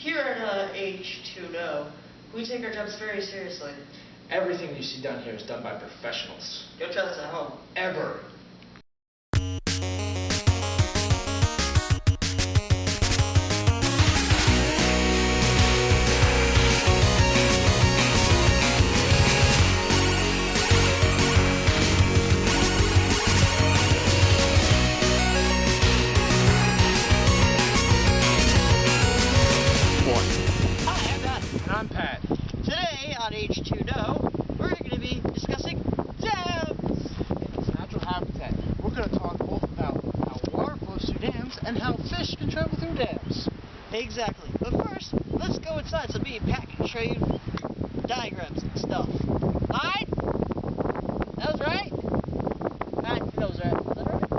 Here at H2NO, we take our jobs very seriously. Everything you see done here is done by professionals. Don't try this at home. Ever. Hi, I'm Matt. And I'm Pat. Today on H2NO, we're going to be discussing dams. It's natural habitat. We're going to talk both about how water flows through dams and how fish can travel through dams. Exactly. But first, let's go inside so me and Pat can show you diagrams and stuff. Alright? That was right? Pat, that was right. Was that right?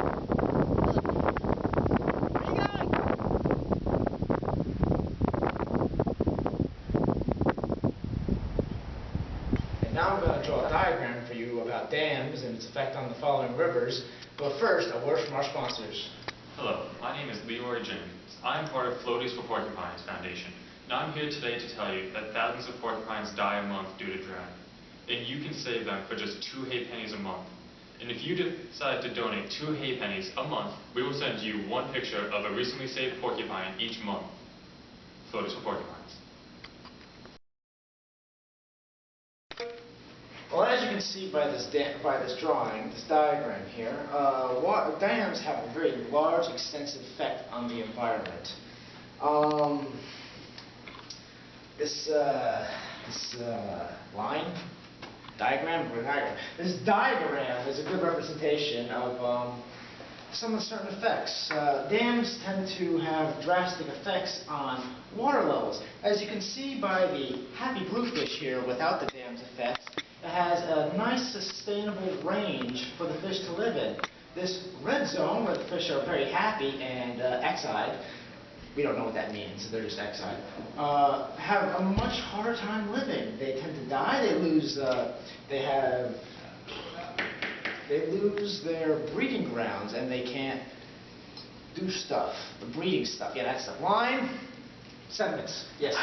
Where are you going? And now I'm going to draw a diagram for you about dams and its effect on the following rivers. But first, a word from our sponsors. Hello, my name is Leroy James. I'm part of Floaties for Porcupines Foundation, and I'm here today to tell you that thousands of porcupines die a month due to drought. And you can save them for just 2 hay pennies a month. And if you decide to donate 2 hay pennies a month, we will send you 1 picture of a recently saved porcupine each month. Floaties for Porcupines. Well, as you can see by this drawing, this diagram here, dams have a very large, extensive effect on the environment. This diagram is a good representation of some of the certain effects. Dams tend to have drastic effects on water levels. As you can see by the happy bluefish here without the dam's effects, it has a nice sustainable range for the fish to live in. This red zone where the fish are very happy and exiled, we don't know what that means, they're just exiled, have a much harder time living. They tend to die, they lose their breeding grounds and they can't do stuff, the breeding stuff, yeah, that stuff. Line? Sediments, yes.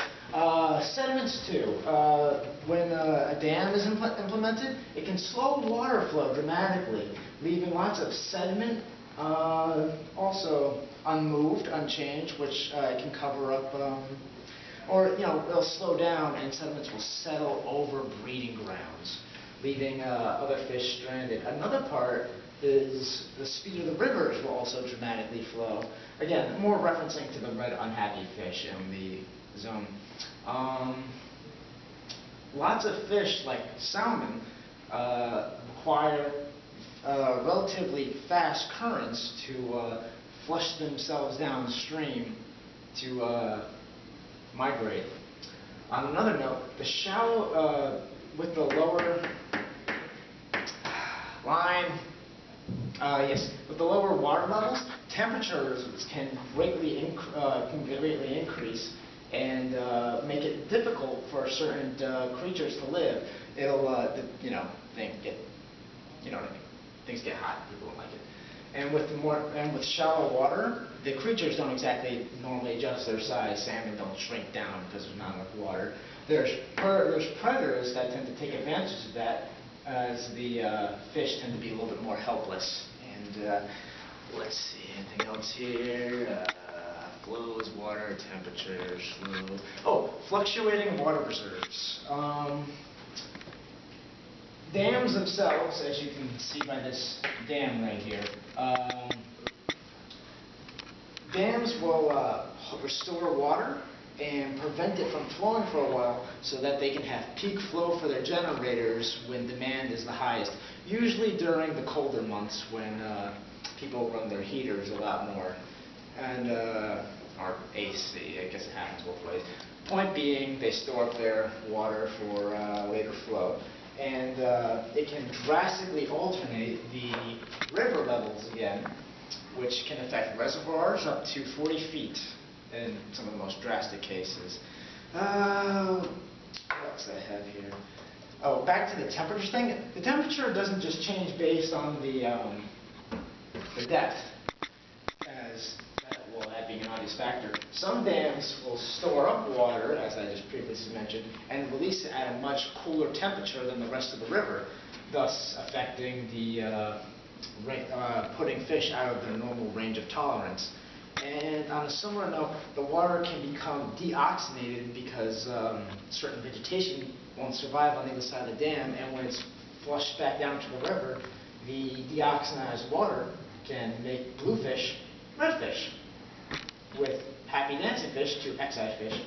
Sediments too. When a dam is implemented, it can slow water flow dramatically, leaving lots of sediment also unmoved, unchanged, which can cover up, or it'll slow down and sediments will settle over breeding grounds, leaving other fish stranded. Another part is the speed of the rivers will also dramatically flow. Again, more referencing to the red unhappy fish in the zone. Lots of fish, like salmon, require relatively fast currents to flush themselves downstream to migrate. On another note, the shallow, with the lower line, with the lower water levels, temperatures can greatly increase and make it difficult for certain creatures to live. It'll, things get hot. People don't like it. And with shallow water, the creatures don't exactly normally adjust their size. Salmon don't shrink down because there's not enough water. There's predators that tend to take advantage of that, as the fish tend to be a little bit more helpless. And let's see, anything else here? Flows, water, temperatures, flow. Oh, fluctuating water reserves. Dams themselves, as you can see by this dam right here, dams will restore water and prevent it from flowing for a while so that they can have peak flow for their generators when demand is the highest. Usually during the colder months when people run their heaters a lot more. And or AC, I guess it happens both ways. Point being, they store up their water for later flow. And it can drastically alternate the river levels again, which can affect reservoirs up to 40 feet in some of the most drastic cases. What else do I have here? Oh, back to the temperature thing. The temperature doesn't just change based on the depth, as that will being an obvious factor. Some dams will store up water, as I just previously mentioned, and release it at a much cooler temperature than the rest of the river, thus affecting the putting fish out of their normal range of tolerance. And on a similar note, the water can become deoxygenated because certain vegetation won't survive on the other side of the dam, and when it's flushed back down to the river, the deoxygenized water can make bluefish redfish, with happy dancing fish to X-eye fish,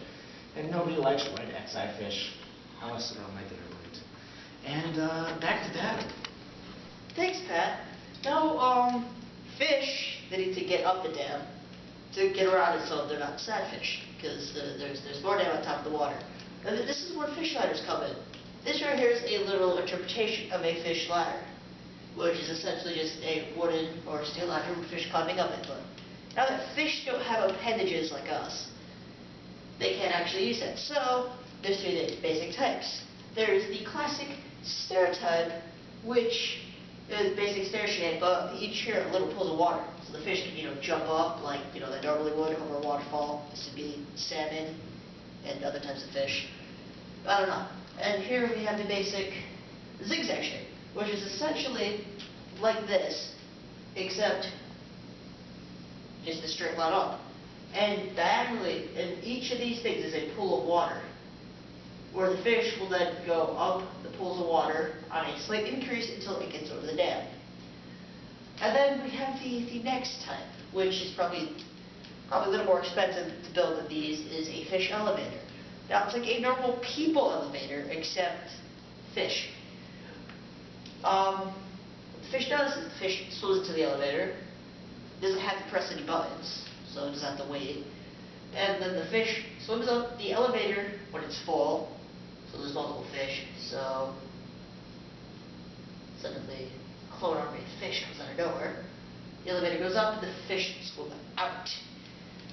and nobody likes red X-eye fish unless they're on my dinner plate. And back to Dad. Thanks, Pat. Now, fish, they need to get up the dam to get around it so they're not sad fish, because there's more dam on top of the water. And this is where fish ladders come in. This right here is a literal interpretation of a fish ladder, which is essentially just a wooden or steel ladder with fish climbing up it. But now that fish don't have appendages like us, they can't actually use it. So there's three basic types. There's the classic stair type, which is basic stair shape, but each here are little pools of water. So the fish can, jump up like, they normally would over a waterfall. This would be salmon and other types of fish. I don't know. And here we have the basic zigzag shape, which is essentially like this, except just a straight line up. And diagonally, in each of these things is a pool of water, where the fish will then go up the pools of water on a slight increase until it gets over the dam. And then we have the next type, which is probably a little more expensive to build than these, is a fish elevator. Now, it's like a normal people elevator, except fish. What the fish does is the fish swims into the elevator, doesn't have to press any buttons, so it doesn't have to wait. And then the fish swims up the elevator when it's full, so there's multiple fish, so suddenly a clone army of fish comes out of nowhere. The elevator goes up, the fish swim out.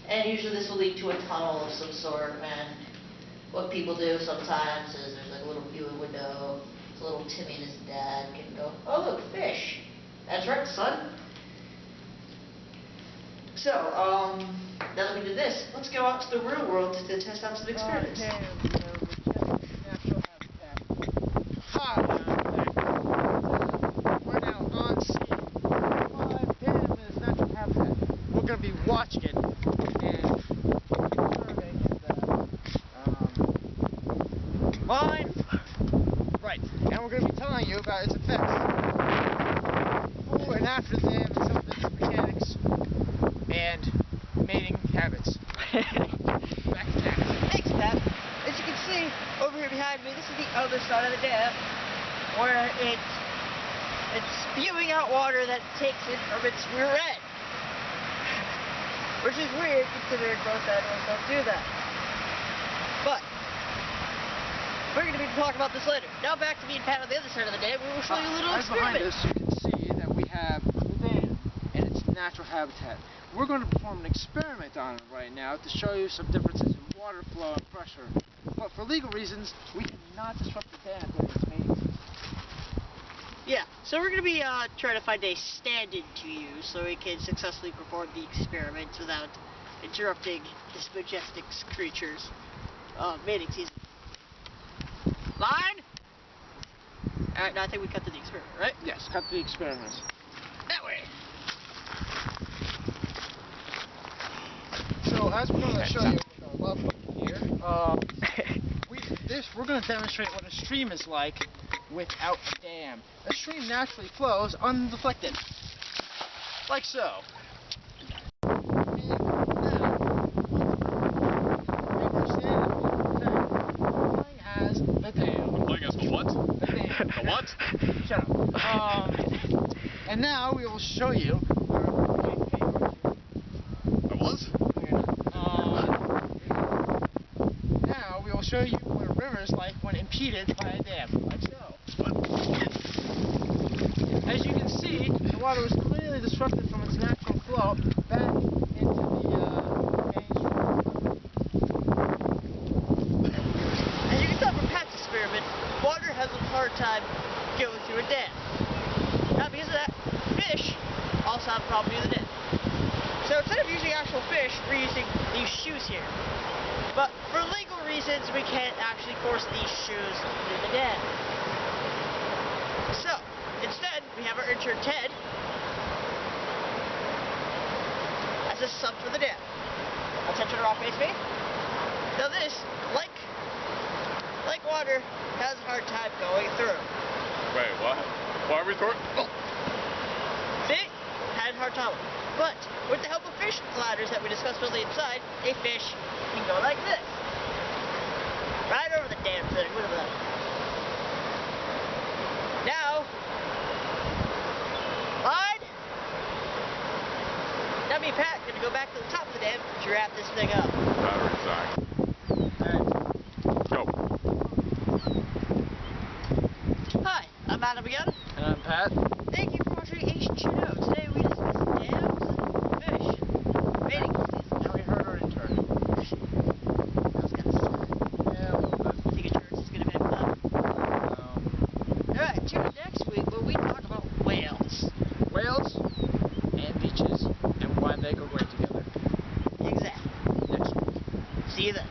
And usually this will lead to a tunnel of some sort, and what people do sometimes is there's like a little viewing window, so little Timmy and his dad can go, oh look, fish. That's right, son. So, now that we did this, let's go out to the real world to test out some experiments. We're now on scene. Live dam in its natural habitat. We're going to be watching it and observing the line. Right, and we're going to be telling you about its effects before and after the dam and some of its mechanics and mating habits. Back to Pat. Thanks, Pat. As you can see, over here behind me, this is the other side of the dam, where it's spewing out water that takes it from its rear end. Which is weird, considering most animals don't do that. But we're going to be talking about this later. Now back to me and Pat on the other side of the dam, where we'll show you a little experiment. Behind us, you can see that we have the dam and its natural habitat. We're going to perform an experiment on it right now to show you some differences in water flow and pressure. But for legal reasons, we cannot disrupt the dam during its mating season. Yeah, so we're going to be trying to find a stand-in to use so we can successfully perform the experiment without interrupting this majestic creature's mating season. Line? Alright, now I think we cut to the experiment, right? Yes, cut the experiments. That way. So as we're going to show you with our love bucket here, we're going to demonstrate what a stream is like without a dam. A stream naturally flows undeflected, like so. As the dam. Playing as the what? The dam. The what? Shut up. And now we will show you our The what? now we will show you what a river is like when impeded by a dam, like so. As you can see, the water was clearly disrupted from its natural flow back into the main stream. As you can tell from Pat's experiment, water has a hard time going through a dam. Now because of that, fish also have a problem near the dam. So instead of using actual fish, we're using these shoes here. But for legal reasons, we can't actually force these shoes through the dam. So, instead, we have our intern Ted as a sub for the dam. Attention to rock face me. Now this, like water, has a hard time going through. Wait, what? Why are we throwing? Oh. See? Had a hard time. But with the help of fish ladders that we discussed on the inside, a fish can go like this. Right over the dam setting. Look at that. Now, line. Now me and Pat are gonna go back to the top of the dam to wrap this thing up. Battery sack. Alright. Go. Hi, I'm Adam again. And I'm Pat. Thank you for watching H2NO. Today we discuss dams and fish. Mating season. And we heard our intern. That was kind of sad. Yeah, a little bit. You think insurance is going to be fun? Alright, tune in next week where we talk about whales. Whales and beaches and why they go great together. Exactly. Next week. See you then.